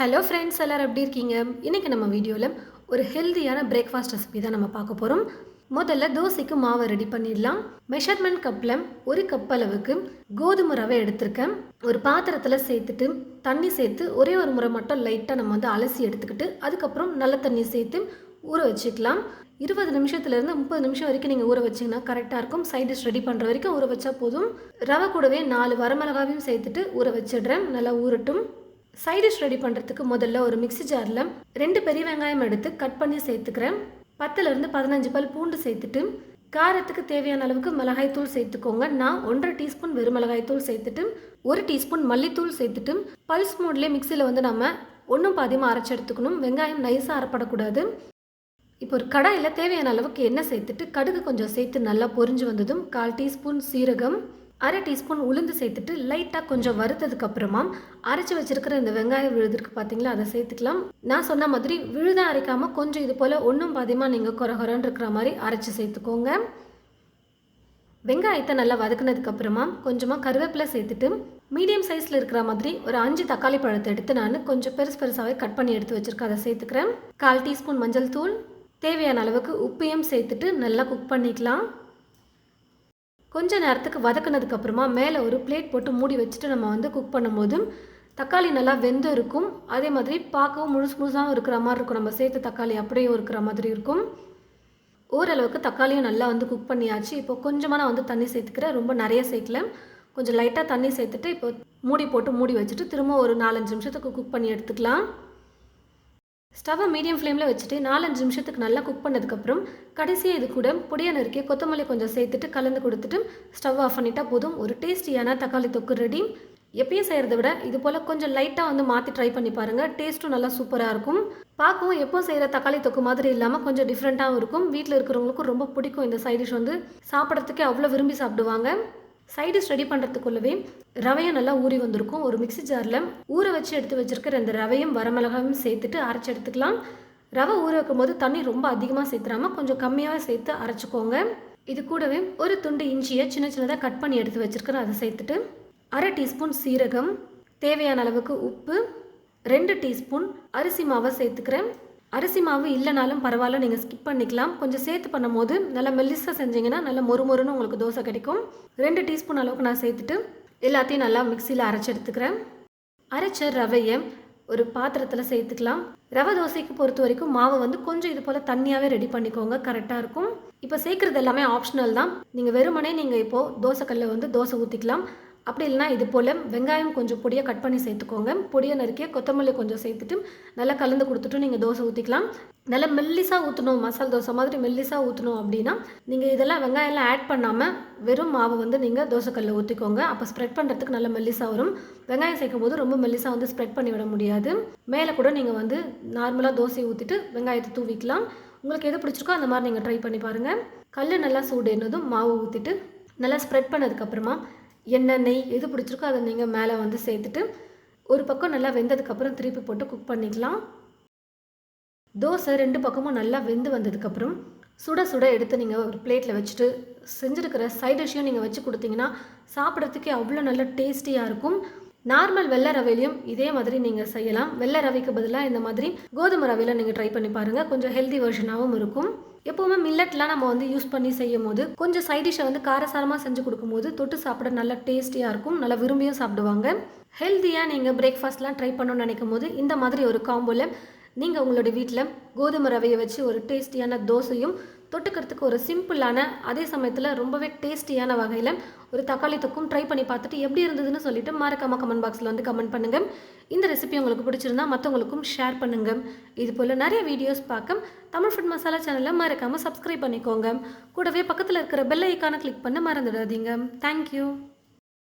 Hello friends, எல்லோரும் எப்படி இருக்கீங்க? இன்றைக்கி நம்ம வீடியோவில் ஒரு ஹெல்த்தியான பிரேக்ஃபாஸ்ட் ரெசிபி தான் நம்ம பார்க்க போகிறோம். முதல்ல தோசைக்கு மாவை ரெடி பண்ணிடலாம். மெஷர்மெண்ட் கப்பில் ஒரு கப் அளவுக்கு கோதுமை ரவை எடுத்திருக்கேன். ஒரு பாத்திரத்தில் சேர்த்துட்டு தண்ணி சேர்த்து ஒரே ஒரு முறை மட்டும் லைட்டாக நம்ம அலசி எடுத்துக்கிட்டு அதுக்கப்புறம் நல்ல தண்ணி சேர்த்து ஊற வச்சுக்கலாம். 20 நிமிஷத்துலேருந்து 30 நிமிஷம் வரைக்கும் நீங்கள் ஊற வச்சிங்கன்னா கரெக்டாக இருக்கும். சைட் டிஷ் ரெடி பண்ணுற வரைக்கும் ஊற வச்சா போதும். ரவை கூடவே 4 வரமிளகாவையும் சேர்த்துட்டு ஊற வச்சிடுறேன். நல்லா ஊறட்டும். சைட் டிஷ் ரெடி பண்ணுறதுக்கு முதல்ல ஒரு மிக்ஸி ஜாரில் 2 பெரிய வெங்காயம் எடுத்து கட் பண்ணி சேர்த்துக்கிறேன். 10லேருந்து 15 பல் பூண்டு சேர்த்துட்டு காரத்துக்கு தேவையான அளவுக்கு மிளகாய்த்தூள் சேர்த்துக்கோங்க. நான் 1.5 டீஸ்பூன் வெறும் மிளகாய்த்தூள் சேர்த்துட்டு 1 டீஸ்பூன் மல்லித்தூள் சேர்த்துட்டு பல்ஸ் மோட்லேயே மிக்சியில் நம்ம ஒன்றும் பாதியமாக அரைச்சி எடுத்துக்கணும். வெங்காயம் நைஸாக அரைப்படக்கூடாது. இப்போ ஒரு கடாயில் தேவையான அளவுக்கு எண்ணெய் சேர்த்துட்டு கடுகு கொஞ்சம் சேர்த்து நல்லா பொரிஞ்சு வந்ததும் 1/4 டீஸ்பூன் சீரகம், 1/2 டீஸ்பூன் உளுந்து சேர்த்துட்டு லைட்டாக கொஞ்சம் வறுத்ததுக்கு அப்புறமா அரைச்சி வச்சிருக்கிற இந்த வெங்காயம் விழுதுருக்கு பார்த்தீங்களா, அதை சேர்த்துக்கலாம். நான் சொன்ன மாதிரி விழுதாக அரைக்காமல் கொஞ்சம் இது போல் ஒன்றும் பாதியமாக நீங்கள் குறன்னு இருக்கிற மாதிரி அரைச்சி சேர்த்துக்கோங்க. வெங்காயத்தை நல்லா வதக்குனதுக்கு அப்புறமா கொஞ்சமாக கருவேப்பிலை சேர்த்துட்டு மீடியம் சைஸில் இருக்கிற மாதிரி ஒரு 5 தக்காளி பழத்தை எடுத்து நான் கொஞ்சம் பெருசாகவே கட் பண்ணி எடுத்து வச்சுருக்கேன். அதை சேர்த்துக்கிறேன். 1/4 டீஸ்பூன் மஞ்சள் தூள், தேவையான அளவுக்கு உப்பையும் சேர்த்துட்டு நல்லா குக் பண்ணிக்கலாம். கொஞ்ச நேரத்துக்கு வதக்குனதுக்கு அப்புறமா மேலே ஒரு பிளேட் போட்டு மூடி வச்சுட்டு நம்ம குக் பண்ணும்போது தக்காளி நல்லா வெந்து இருக்கும். அதே மாதிரி பார்க்கவும் முழுசாகவும் இருக்கிற மாதிரி இருக்கும். நம்ம சேர்த்து தக்காளி அப்படியே இருக்கிற மாதிரி இருக்கும். ஓரளவுக்கு தக்காளியும் நல்லா குக் பண்ணியாச்சு. இப்போ கொஞ்சமாக நான் தண்ணி சேர்த்துக்கிறேன். ரொம்ப நிறைய சேர்க்கல, கொஞ்சம் லைட்டாக தண்ணி சேர்த்துட்டு இப்போ மூடி போட்டு மூடி வச்சுட்டு திரும்ப ஒரு 4-5 நிமிஷத்துக்கு குக் பண்ணி எடுத்துக்கலாம். ஸ்டவ்வை மீடியம் ஃப்ளேமில் வச்சுட்டு 4-5 நிமிஷத்துக்கு நல்லா குக் பண்ணதுக்கப்புறம் கடைசியாக இது கூட பொடியாக நறுக்கிய கொத்தமல்லி கொஞ்சம் சேர்த்துட்டு கலந்து கொடுத்துட்டு ஸ்டவ் ஆஃப் பண்ணிட்டா போதும். ஒரு டேஸ்டியான தக்காளி தொக்கு ரெடி. எப்பயும் செய்கிறத விட இது போல் கொஞ்சம் லைட்டாக மாற்றி ட்ரை பண்ணி பாருங்கள். டேஸ்ட்டும் நல்லா சூப்பராக இருக்கும். பார்க்கவும் எப்போ செய்கிற தக்காளி தொக்கு மாதிரி இல்லாமல் கொஞ்சம் டிஃப்ரெண்ட்டாகவும் இருக்கும். வீட்டில் இருக்கிறவங்களுக்கும் ரொம்ப பிடிக்கும். இந்த சைட் டிஷ் சாப்பிட்றதுக்கே அவ்வளோ விரும்பி சாப்பிடுவாங்க. சைட் டிஷ் ரெடி பண்ணுறதுக்குள்ளவே ரவையும் நல்லா ஊறி வந்திருக்கும். ஒரு மிக்ஸி ஜாரில் ஊற வச்சு எடுத்து வச்சுருக்கிற இந்த ரவையும் வரமிளகாயும் சேர்த்துட்டு அரைச்சி எடுத்துக்கலாம். ரவை ஊற வைக்கும் போது தண்ணி ரொம்ப அதிகமாக சேர்த்துறாமல் கொஞ்சம் கம்மியாக சேர்த்து அரைச்சிக்கோங்க. இது கூடவே ஒரு துண்டு இஞ்சியை சின்னதாக கட் பண்ணி எடுத்து வச்சுருக்கிறேன். அதை சேர்த்துட்டு 1/2 டீஸ்பூன் சீரகம், தேவையான அளவுக்கு உப்பு, 2 டீஸ்பூன் அரிசி மாவை சேர்த்துக்கிறேன். அரிசி மாவு இல்லைனாலும் பரவாயில்ல, நீங்கள் ஸ்கிப் பண்ணிக்கலாம். கொஞ்சம் சேர்த்து பண்ணும்போது நல்லா மெல்லிஸாக செஞ்சிங்கன்னா நல்லா மொறுமொறுன்னு உங்களுக்கு தோசை கிடைக்கும். 2 டீஸ்பூன் அளவுக்கு நான் சேர்த்துட்டு எல்லாத்தையும் நல்லா மிக்சியில் அரைச்சி எடுத்துக்கிறேன். அரைச்ச ரவையை ஒரு பாத்திரத்தில் சேர்த்துக்கலாம். ரவை தோசைக்கு பொறுத்த வரைக்கும் மாவை கொஞ்சம் இது போல் தண்ணியாகவே ரெடி பண்ணிக்கோங்க, கரெக்டாக இருக்கும். இப்போ சேர்க்குறது எல்லாமே ஆப்ஷனல் தான். நீங்கள் வெறுமனே நீங்கள் இப்போது தோசைக்கல்லில் தோசை ஊற்றிக்கலாம். அப்படி இல்லைனா இது போல் வெங்காயம் கொஞ்சம் பொடியாக கட் பண்ணி சேர்த்துக்கோங்க. பொடியாக நறுக்கிய கொத்தமல்லி கொஞ்சம் சேர்த்துட்டு நல்லா கலந்து கொடுத்துட்டு நீங்கள் தோசை ஊற்றிக்கலாம். நல்லா மெல்லிஸாக ஊற்றணும், மசால் தோசை மாதிரி மெல்லிஸாக ஊற்றணும் அப்படின்னா நீங்கள் இதெல்லாம் வெங்காயம்லாம் ஆட் பண்ணாமல் வெறும் மாவு நீங்கள் தோசைக்கல்லில் ஊற்றிக்கோங்க. அப்போ ஸ்ப்ரெட் பண்ணுறதுக்கு நல்லா மெல்லிஸாக வரும். வெங்காயம் சேர்க்கும் போது ரொம்ப மெல்லிஸாக ஸ்ப்ரெட் பண்ணி விட முடியாது. மேலே கூட நீங்கள் நார்மலாக தோசையை ஊற்றிட்டு வெங்காயத்தை தூவிக்கலாம். உங்களுக்கு எது பிடிச்சிருக்கோ அந்த மாதிரி நீங்கள் ட்ரை பண்ணி பாருங்கள். கல் நல்லா சூடேனதும் மாவு ஊற்றிட்டு நல்லா ஸ்ப்ரெட் பண்ணதுக்கப்புறமா எண்ணெய், நெய் எது பிடிச்சிருக்கோ அதை நீங்கள் மேலே சேர்த்துட்டு ஒரு பக்கம் நல்லா வெந்ததுக்கப்புறம் திருப்பி போட்டு குக் பண்ணிக்கலாம். தோசை 2 பக்கமும் நல்லா வெந்து வந்ததுக்கப்புறம் சுட சுட எடுத்து நீங்கள் ஒரு பிளேட்டில் வச்சுட்டு செஞ்சுருக்கிற சைட் டிஷ்ஷையும் நீங்கள் வச்சு கொடுத்தீங்கன்னா சாப்பிட்றதுக்கே அவ்வளோ நல்ல டேஸ்டியாக இருக்கும். நார்மல் வெள்ளை ரவையிலையும் இதே மாதிரி நீங்கள் செய்யலாம். வெள்ளை ரவைக்கு பதிலாக இந்த மாதிரி கோதுமை ரவையில் நீங்கள் ட்ரை பண்ணி பாருங்கள். கொஞ்சம் ஹெல்தி வெர்ஷனாகவும் இருக்கும். எப்போவுமே மில்லட்லாம் நம்ம யூஸ் பண்ணி செய்யும் போது கொஞ்சம் சைட் டிஷ்ஷை காரசாரமாக செஞ்சு கொடுக்கும்போது தொட்டு சாப்பிட நல்லா டேஸ்டியாக இருக்கும். நல்லா விரும்பியும் சாப்பிடுவாங்க. ஹெல்த்தியாக நீங்கள் பிரேக்ஃபாஸ்ட்லாம் ட்ரை பண்ணணும்னு நினைக்கும் போது இந்த மாதிரி ஒரு காம்போவில் நீங்கள் உங்களோட வீட்டில் கோதுமை ரவையை வச்சு ஒரு டேஸ்டியான தோசையும் தொட்டுக்கிறதுக்கு ஒரு சிம்பிளான அதே சமயத்தில் ரொம்பவே டேஸ்டியான வகையில் ஒரு தக்காளி தொக்கும் ட்ரை பண்ணி பார்த்துட்டு எப்படி இருந்ததுன்னு சொல்லிட்டு மறக்காமல் கமெண்ட் பாக்ஸில் கமெண்ட் பண்ணுங்கள். இந்த ரெசிபி உங்களுக்கு பிடிச்சிருந்தா மற்றவங்களுக்கும் ஷேர் பண்ணுங்கள். இது போல் நிறைய வீடியோஸ் பார்க்க தமிழ் ஃபுட் மசாலா சேனலை மறக்காமல் சப்ஸ்கிரைப் பண்ணிக்கோங்க. கூடவே பக்கத்தில் இருக்கிற பெல் ஐக்கானை கிளிக் பண்ண மறந்துடாதீங்க. தேங்க்யூ.